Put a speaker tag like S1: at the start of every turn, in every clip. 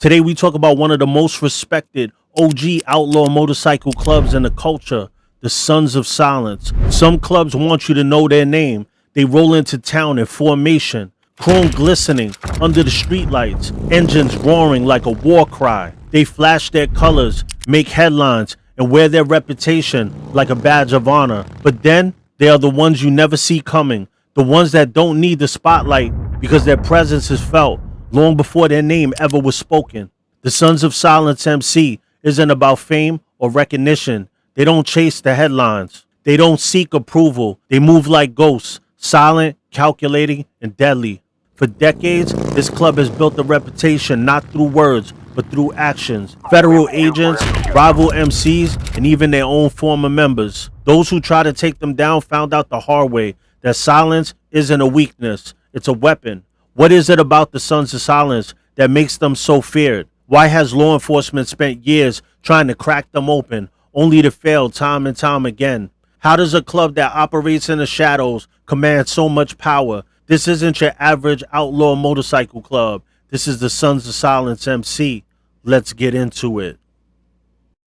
S1: Today we talk about one of the most respected OG outlaw motorcycle clubs in the culture, the Sons of Silence. Some clubs want you to know their name. They roll into town in formation, chrome glistening under the streetlights, engines roaring like a war cry. They flash their colors, make headlines, and wear their reputation like a badge of honor. But then they are the ones you never see coming, the ones that don't need the spotlight because their presence is felt long before their name ever was spoken. The Sons of Silence MC isn't about fame or recognition. They don't chase the headlines. They don't seek approval. They move like ghosts, silent, calculating, and deadly. For decades, this club has built a reputation not through words, but through actions. Federal agents, rival MCs, and even their own former members. Those who try to take them down found out the hard way that silence isn't a weakness, it's a weapon. What is it about the Sons of Silence that makes them so feared? Why has law enforcement spent years trying to crack them open, only to fail time and time again? How does a club that operates in the shadows command so much power? This isn't your average outlaw motorcycle club. This is the Sons of Silence MC. Let's get into it.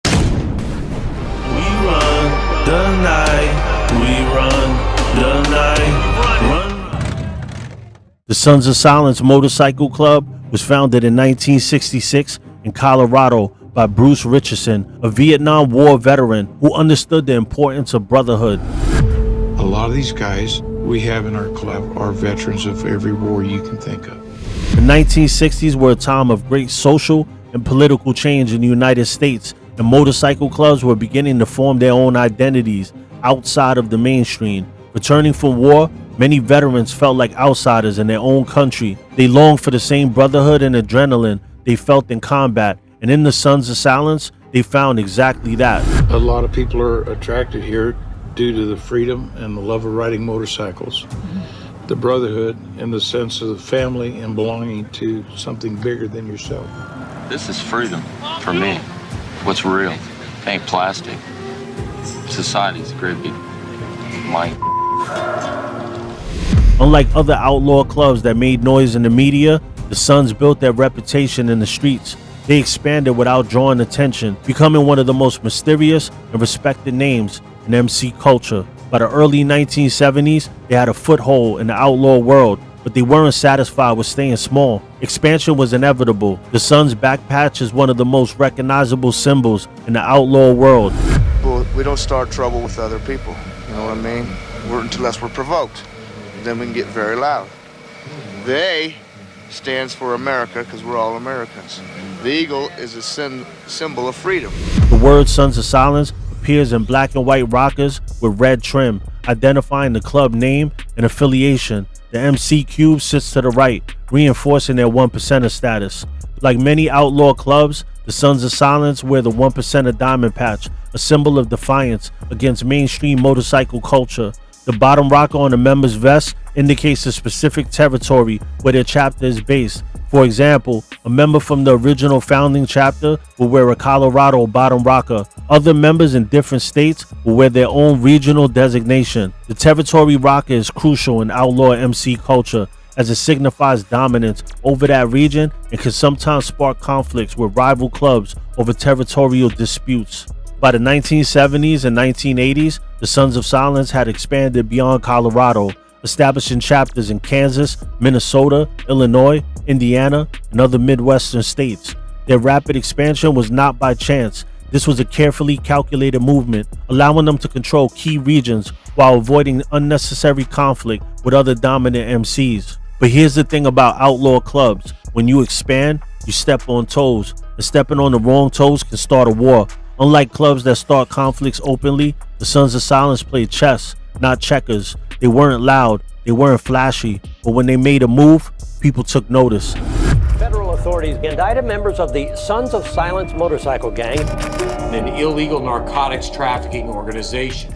S2: We run the night. We run the night.
S1: The Sons of Silence Motorcycle Club was founded in 1966 in Colorado by Bruce Richardson, a Vietnam War veteran who understood the importance of brotherhood.
S3: A lot of these guys we have in our club are veterans of every war you can think of.
S1: The 1960s were a time of great social and political change in the United States, and motorcycle clubs were beginning to form their own identities outside of the mainstream. Returning from war, many veterans felt like outsiders in their own country. They longed for the same brotherhood and adrenaline they felt in combat, and in the Sons of Silence, they found exactly that.
S3: A lot of people are attracted here due to the freedom and the love of riding motorcycles. The brotherhood and the sense of the family and belonging to something bigger than yourself.
S4: This is freedom for me. What's real? Ain't plastic. Society's a great big mic.
S1: Unlike other outlaw clubs that made noise in the media, the Sons built their reputation in the streets. They expanded without drawing attention, becoming one of the most mysterious and respected names in MC culture. By the early 1970s, they had a foothold in the outlaw world, but they weren't satisfied with staying small. Expansion was inevitable. The Sons back patch is one of the most recognizable symbols in the outlaw world.
S5: Well, we don't start trouble with other people, you know what I mean? Unless we're provoked. Then we can get very loud. They stands for America because we're all Americans. The eagle is a symbol of freedom.
S1: The word Sons of Silence appears in black and white rockers with red trim, identifying the club name and affiliation. The MC cube sits to the right, reinforcing their 1%er status. Like many outlaw clubs, the Sons of Silence wear the 1%er diamond patch, a symbol of defiance against mainstream motorcycle culture. The bottom rocker on the member's vest indicates a specific territory where their chapter is based. For example, a member from the original founding chapter will wear a Colorado bottom rocker. Other members in different states will wear their own regional designation. The territory rocker is crucial in outlaw MC culture as it signifies dominance over that region and can sometimes spark conflicts with rival clubs over territorial disputes. By the 1970s and 1980s, the Sons of Silence had expanded beyond Colorado, establishing chapters in Kansas, Minnesota, Illinois, Indiana, and other Midwestern states. Their rapid expansion was not by chance. This was a carefully calculated movement, allowing them to control key regions while avoiding unnecessary conflict with other dominant MCs. But here's the thing about outlaw clubs. When you expand, you step on toes, and stepping on the wrong toes can start a war. Unlike clubs that start conflicts openly, the Sons of Silence played chess, not checkers. They weren't loud, they weren't flashy, but when they made a move, people took notice.
S6: Federal authorities indicted members of the Sons of Silence motorcycle gang,
S7: an illegal narcotics trafficking organization.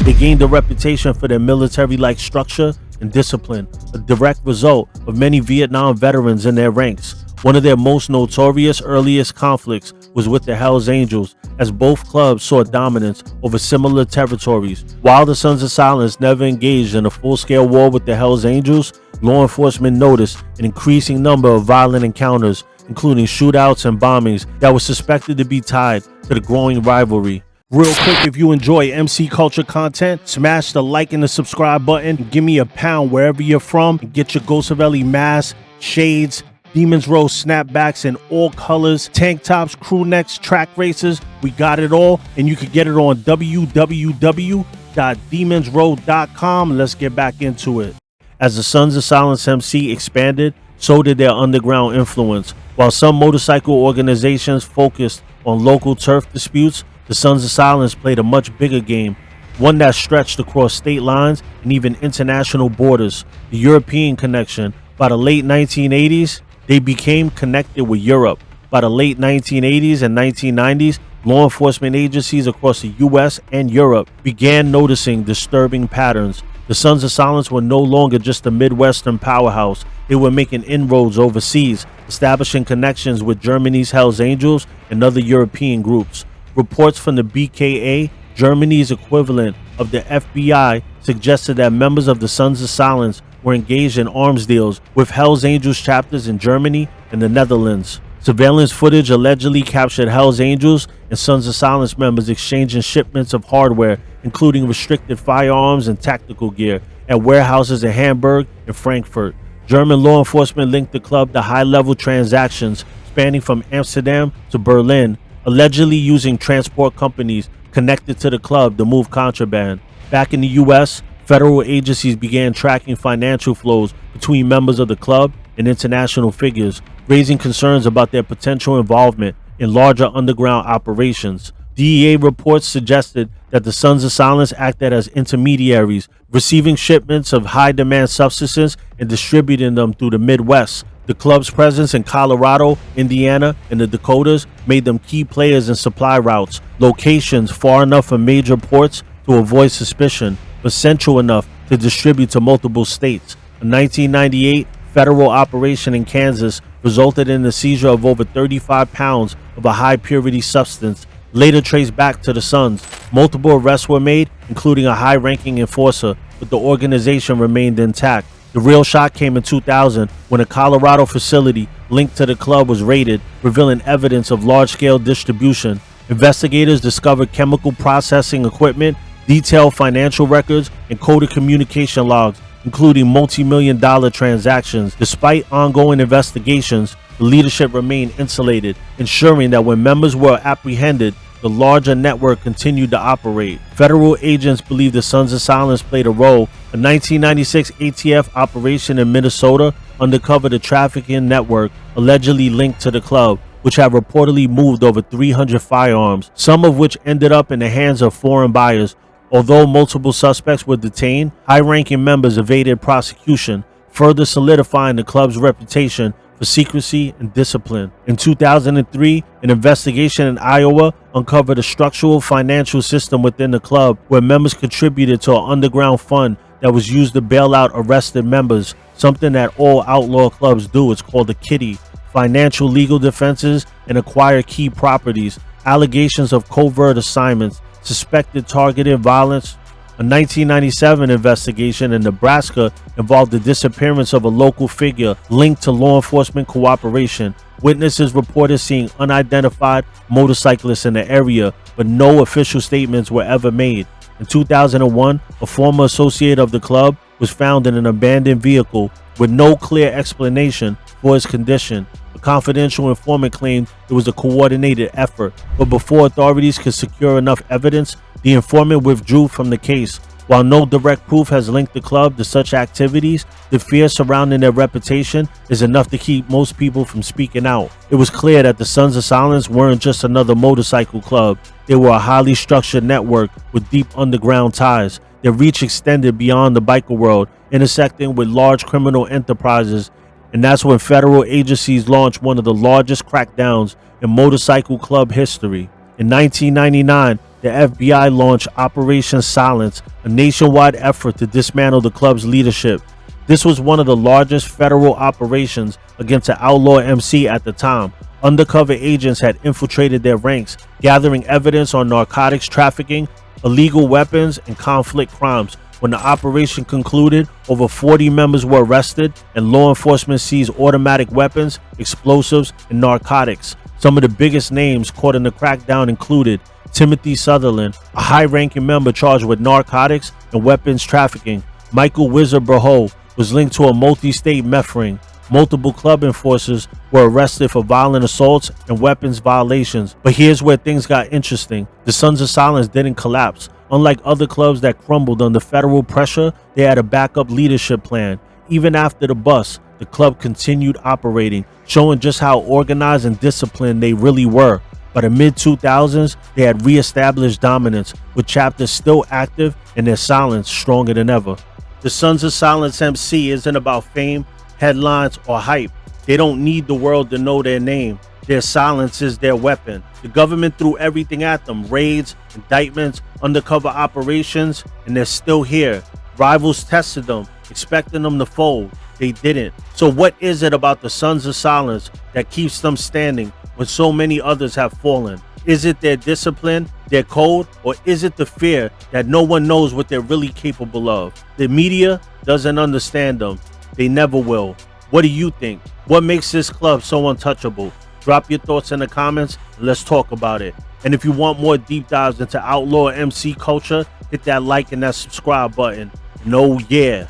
S1: They gained a reputation for their military-like structure and discipline, a direct result of many Vietnam veterans in their ranks. One of their most notorious earliest conflicts was with the Hells Angels, as both clubs saw dominance over similar territories. While the Sons of Silence never engaged in a full-scale war with the Hells Angels, law enforcement noticed an increasing number of violent encounters including shootouts and bombings that were suspected to be tied to the growing rivalry. Real quick, if you enjoy MC culture content, smash the like and the subscribe button. And give me a pound wherever you're from. And get your Ghostavelli mask, shades, DemonsRow snapbacks in all colors, tank tops, crew necks, track races. We got it all. And you can get it on www.demonsrow.com. Let's get back into it. As the Sons of Silence MC expanded, so did their underground influence. While some motorcycle organizations focused on local turf disputes, the Sons of Silence played a much bigger game, one that stretched across state lines and even international borders. The European connection. By the late 1980s, they became connected with Europe. By the late 1980s and 1990s, law enforcement agencies across the US and Europe began noticing disturbing patterns. The Sons of Silence were no longer just a Midwestern powerhouse. They were making inroads overseas, establishing connections with Germany's Hells Angels and other European groups. Reports from the BKA, Germany's equivalent of the FBI, suggested that members of the Sons of Silence were engaged in arms deals with Hells Angels chapters in Germany and the Netherlands. Surveillance footage allegedly captured Hells Angels and Sons of Silence members exchanging shipments of hardware, including restricted firearms and tactical gear, at warehouses in Hamburg and Frankfurt. German law enforcement linked the club to high-level transactions spanning from Amsterdam to Berlin, allegedly using transport companies connected to the club to move contraband. Back in the US, federal agencies began tracking financial flows between members of the club and international figures, raising concerns about their potential involvement in larger underground operations. DEA reports suggested that the Sons of Silence acted as intermediaries, receiving shipments of high-demand substances and distributing them through the Midwest. The club's presence in Colorado, Indiana, and the Dakotas made them key players in supply routes, locations far enough from major ports to avoid suspicion, but central enough to distribute to multiple states. A 1998 federal operation in Kansas resulted in the seizure of over 35 pounds of a high-purity substance, later traced back to the Sons. Multiple arrests were made, including a high-ranking enforcer, but the organization remained intact. The real shock came in 2000 when a Colorado facility linked to the club was raided, revealing evidence of large-scale distribution. Investigators discovered chemical processing equipment, detailed financial records, and coded communication logs, including multi-million-dollar transactions. Despite ongoing investigations, the leadership remained insulated, ensuring that when members were apprehended, the larger network continued to operate. Federal agents believe the Sons of Silence played a role. A 1996 ATF operation in Minnesota uncovered a trafficking network allegedly linked to the club, which had reportedly moved over 300 firearms, some of which ended up in the hands of foreign buyers. Although multiple suspects were detained, high-ranking members evaded prosecution, further solidifying the club's reputation for secrecy and discipline. In 2003, an investigation in Iowa uncovered a structural financial system within the club where members contributed to an underground fund that was used to bail out arrested members, something that all outlaw clubs do. It's called a kitty. Financial legal defenses and acquire key properties, allegations of covert assignments, suspected targeted violence. A 1997 investigation in Nebraska involved the disappearance of a local figure linked to law enforcement cooperation. Witnesses reported seeing unidentified motorcyclists in the area, but no official statements were ever made. In 2001, a former associate of the club was found in an abandoned vehicle with no clear explanation for his condition. A confidential informant claimed it was a coordinated effort, but before authorities could secure enough evidence, the informant withdrew from the case. While no direct proof has linked the club to such activities, the fear surrounding their reputation is enough to keep most people from speaking out. It was clear that the Sons of Silence weren't just another motorcycle club. They were a highly structured network with deep underground ties. Their reach extended beyond the biker world, intersecting with large criminal enterprises. And that's when federal agencies launched one of the largest crackdowns in motorcycle club history. In 1999, the FBI launched Operation Silence, a nationwide effort to dismantle the club's leadership. This was one of the largest federal operations against an outlaw MC at the time. Undercover agents had infiltrated their ranks, gathering evidence on narcotics trafficking, illegal weapons, and conflict crimes. When the operation concluded, over 40 members were arrested and law enforcement seized automatic weapons, explosives, and narcotics. Some of the biggest names caught in the crackdown included Timothy Sutherland, a high-ranking member charged with narcotics and weapons trafficking. Michael Wizard Braho was linked to a multi-state meth ring. Multiple club enforcers were arrested for violent assaults and weapons violations. But here's where things got interesting. The Sons of Silence didn't collapse. Unlike other clubs that crumbled under federal pressure, they had a backup leadership plan. Even after the bust, the club continued operating, showing just how organized and disciplined they really were. By the mid-2000s, they had re-established dominance, with chapters still active and their silence stronger than ever. The Sons of Silence MC isn't about fame, headlines, or hype. They don't need the world to know their name. Their silence is their weapon. The government threw everything at them: raids, indictments, undercover operations, and they're still here. Rivals tested them, expecting them to fold. They didn't. So what is it about the Sons of Silence that keeps them standing when so many others have fallen? Is it their discipline, their code, or is it the fear that no one knows what they're really capable of? The media doesn't understand them. They never will. What do you think? What makes this club so untouchable? Drop your thoughts in the comments and let's talk about it. And if you want more deep dives into outlaw MC culture, hit that like and that subscribe button. And oh yeah,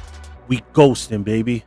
S1: we ghosting, baby.